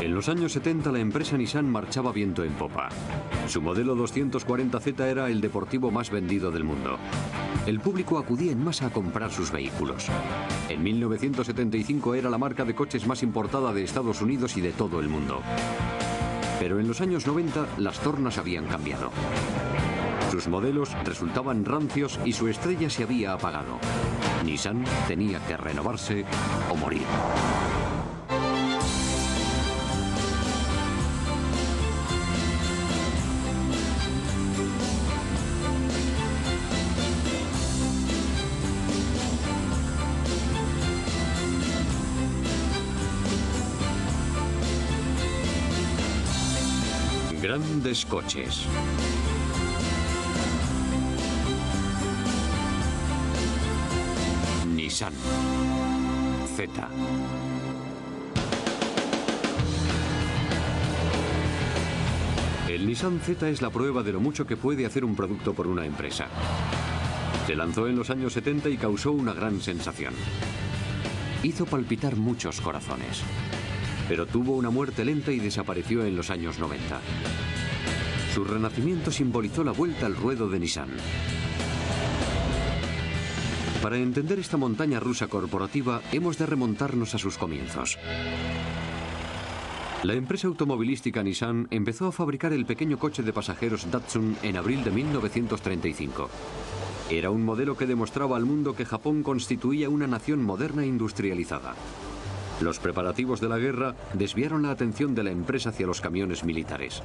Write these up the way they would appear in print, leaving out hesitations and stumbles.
En los años 70 la empresa Nissan marchaba viento en popa. Su modelo 240Z era el deportivo más vendido del mundo. El público acudía en masa a comprar sus vehículos. En 1975 era la marca de coches más importada de Estados Unidos y de todo el mundo. Pero en los años 90 las tornas habían cambiado. Sus modelos resultaban rancios y su estrella se había apagado. Nissan tenía que renovarse o morir. Grandes coches. Nissan Z. El Nissan Z es la prueba de lo mucho que puede hacer un producto por una empresa. Se lanzó en los años 70 y causó una gran sensación. Hizo palpitar muchos corazones. Pero tuvo una muerte lenta y desapareció en los años 90. Su renacimiento simbolizó la vuelta al ruedo de Nissan. Para entender esta montaña rusa corporativa, hemos de remontarnos a sus comienzos. La empresa automovilística Nissan empezó a fabricar el pequeño coche de pasajeros Datsun en abril de 1935. Era un modelo que demostraba al mundo que Japón constituía una nación moderna e industrializada. Los preparativos de la guerra desviaron la atención de la empresa hacia los camiones militares.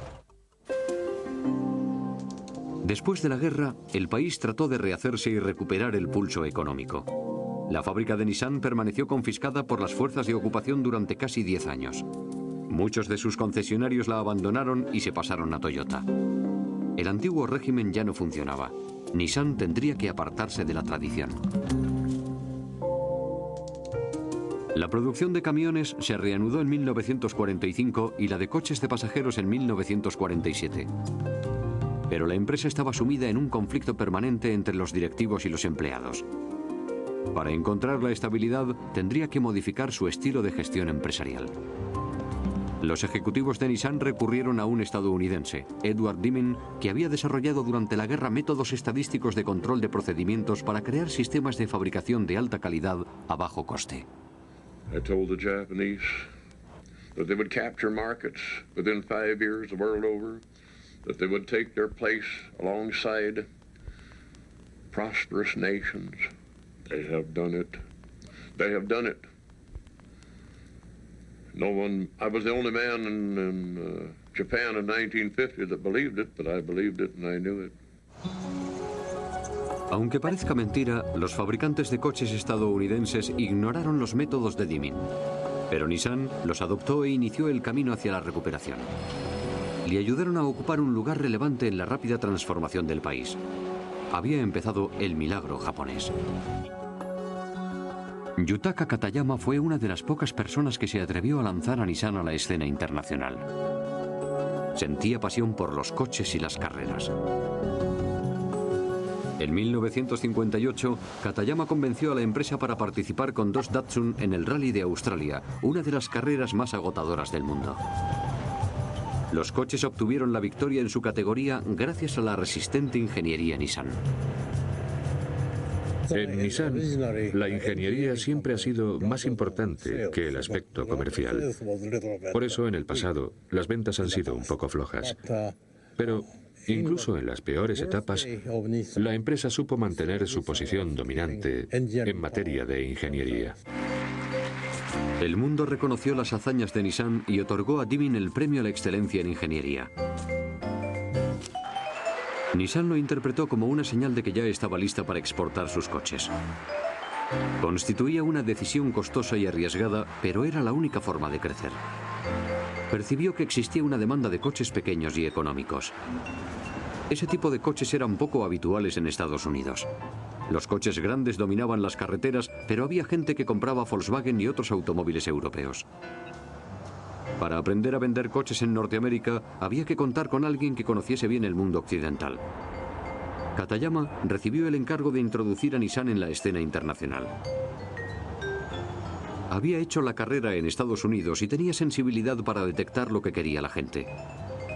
Después de la guerra, el país trató de rehacerse y recuperar el pulso económico. La fábrica de Nissan permaneció confiscada por las fuerzas de ocupación durante casi 10 años. Muchos de sus concesionarios la abandonaron y se pasaron a Toyota. El antiguo régimen ya no funcionaba. Nissan tendría que apartarse de la tradición. La producción de camiones se reanudó en 1945 y la de coches de pasajeros en 1947. Pero la empresa estaba sumida en un conflicto permanente entre los directivos y los empleados. Para encontrar la estabilidad, tendría que modificar su estilo de gestión empresarial. Los ejecutivos de Nissan recurrieron a un estadounidense, Edward Deming, que había desarrollado durante la guerra métodos estadísticos de control de procedimientos para crear sistemas de fabricación de alta calidad a bajo coste. I told the Japanese that they would capture markets within 5 years the world over, that they would take their place alongside prosperous nations. They have done it. They have done it. No one, I was the only man in Japan in 1950 that believed it, but I believed it and I knew it. Aunque parezca mentira, los fabricantes de coches estadounidenses ignoraron los métodos de Deming. Pero Nissan los adoptó e inició el camino hacia la recuperación. Le ayudaron a ocupar un lugar relevante en la rápida transformación del país. Había empezado el milagro japonés. Yutaka Katayama fue una de las pocas personas que se atrevió a lanzar a Nissan a la escena internacional. Sentía pasión por los coches y las carreras. En 1958, Katayama convenció a la empresa para participar con 2 Datsun en el Rally de Australia, una de las carreras más agotadoras del mundo. Los coches obtuvieron la victoria en su categoría gracias a la resistente ingeniería Nissan. En Nissan, la ingeniería siempre ha sido más importante que el aspecto comercial. Por eso, en el pasado, las ventas han sido un poco flojas. Pero incluso en las peores etapas, la empresa supo mantener su posición dominante en materia de ingeniería. El mundo reconoció las hazañas de Nissan y otorgó a Deming el premio a la excelencia en ingeniería. Nissan lo interpretó como una señal de que ya estaba lista para exportar sus coches. Constituía una decisión costosa y arriesgada, pero era la única forma de crecer. Percibió que existía una demanda de coches pequeños y económicos. Ese tipo de coches eran poco habituales en Estados Unidos. Los coches grandes dominaban las carreteras, pero había gente que compraba Volkswagen y otros automóviles europeos. Para aprender a vender coches en Norteamérica, había que contar con alguien que conociese bien el mundo occidental. Katayama recibió el encargo de introducir a Nissan en la escena internacional. Había hecho la carrera en Estados Unidos y tenía sensibilidad para detectar lo que quería la gente.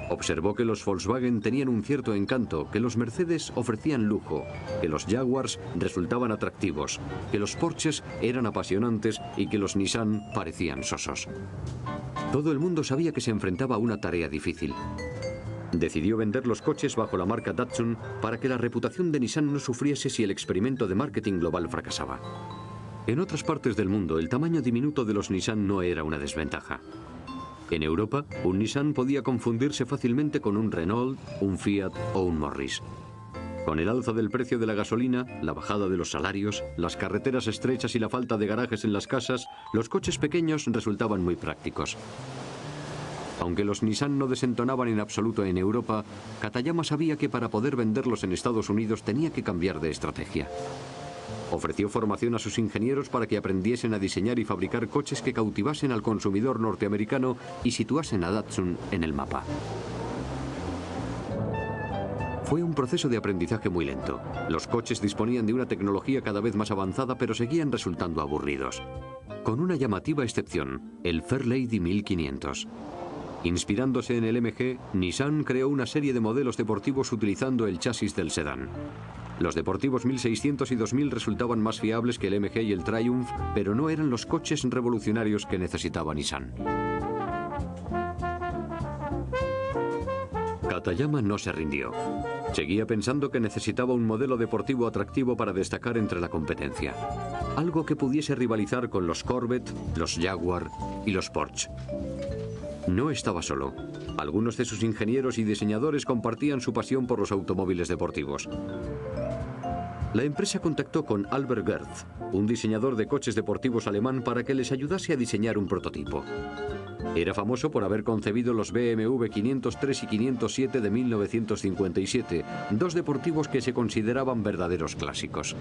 Observó que los Volkswagen tenían un cierto encanto, que los Mercedes ofrecían lujo, que los Jaguars resultaban atractivos, que los Porsches eran apasionantes y que los Nissan parecían sosos. Todo el mundo sabía que se enfrentaba a una tarea difícil. Decidió vender los coches bajo la marca Datsun para que la reputación de Nissan no sufriese si el experimento de marketing global fracasaba. En otras partes del mundo, el tamaño diminuto de los Nissan no era una desventaja. En Europa, un Nissan podía confundirse fácilmente con un Renault, un Fiat o un Morris. Con el alza del precio de la gasolina, la bajada de los salarios, las carreteras estrechas y la falta de garajes en las casas, los coches pequeños resultaban muy prácticos. Aunque los Nissan no desentonaban en absoluto en Europa, Katayama sabía que para poder venderlos en Estados Unidos tenía que cambiar de estrategia. Ofreció formación a sus ingenieros para que aprendiesen a diseñar y fabricar coches que cautivasen al consumidor norteamericano y situasen a Datsun en el mapa. Fue un proceso de aprendizaje muy lento. Los coches disponían de una tecnología cada vez más avanzada, pero seguían resultando aburridos. Con una llamativa excepción, el Fairlady 1500. Inspirándose en el MG, Nissan creó una serie de modelos deportivos utilizando el chasis del sedán. Los deportivos 1600 y 2000 resultaban más fiables que el MG y el Triumph, pero no eran los coches revolucionarios que necesitaba Nissan. Katayama no se rindió. Seguía pensando que necesitaba un modelo deportivo atractivo para destacar entre la competencia. Algo que pudiese rivalizar con los Corvette, los Jaguar y los Porsche. No estaba solo. Algunos de sus ingenieros y diseñadores compartían su pasión por los automóviles deportivos. La empresa contactó con Albert Gerth, un diseñador de coches deportivos alemán, para que les ayudase a diseñar un prototipo. Era famoso por haber concebido los BMW 503 y 507 de 1957, dos deportivos que se consideraban verdaderos clásicos.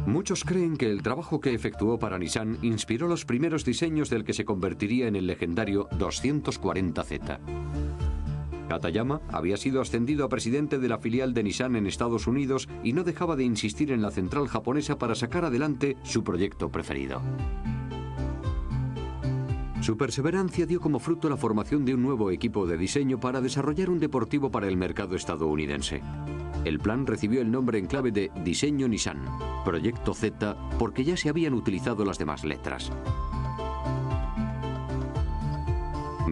Muchos creen que el trabajo que efectuó para Nissan inspiró los primeros diseños del que se convertiría en el legendario 240Z. Katayama había sido ascendido a presidente de la filial de Nissan en Estados Unidos y no dejaba de insistir en la central japonesa para sacar adelante su proyecto preferido. Su perseverancia dio como fruto la formación de un nuevo equipo de diseño para desarrollar un deportivo para el mercado estadounidense. El plan recibió el nombre en clave de Diseño Nissan, Proyecto Z, porque ya se habían utilizado las demás letras.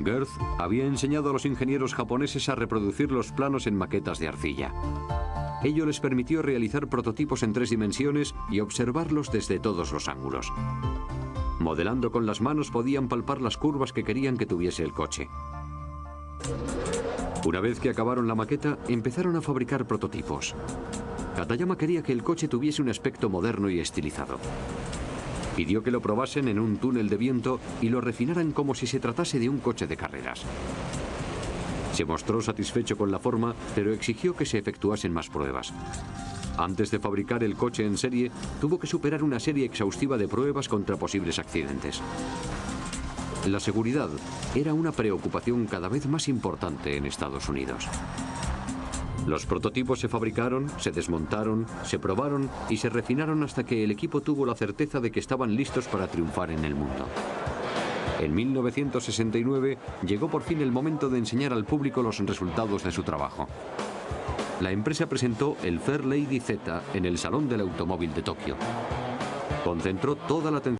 Gerth había enseñado a los ingenieros japoneses a reproducir los planos en maquetas de arcilla. Ello les permitió realizar prototipos en 3 dimensiones y observarlos desde todos los ángulos. Modelando con las manos podían palpar las curvas que querían que tuviese el coche. Una vez que acabaron la maqueta, empezaron a fabricar prototipos. Katayama quería que el coche tuviese un aspecto moderno y estilizado. Pidió que lo probasen en un túnel de viento y lo refinaran como si se tratase de un coche de carreras. Se mostró satisfecho con la forma, pero exigió que se efectuasen más pruebas. Antes de fabricar el coche en serie, tuvo que superar una serie exhaustiva de pruebas contra posibles accidentes. La seguridad era una preocupación cada vez más importante en Estados Unidos. Los prototipos se fabricaron, se desmontaron, se probaron y se refinaron hasta que el equipo tuvo la certeza de que estaban listos para triunfar en el mundo. En 1969 llegó por fin el momento de enseñar al público los resultados de su trabajo. La empresa presentó el Fairlady Z en el Salón del Automóvil de Tokio. Concentró toda la atención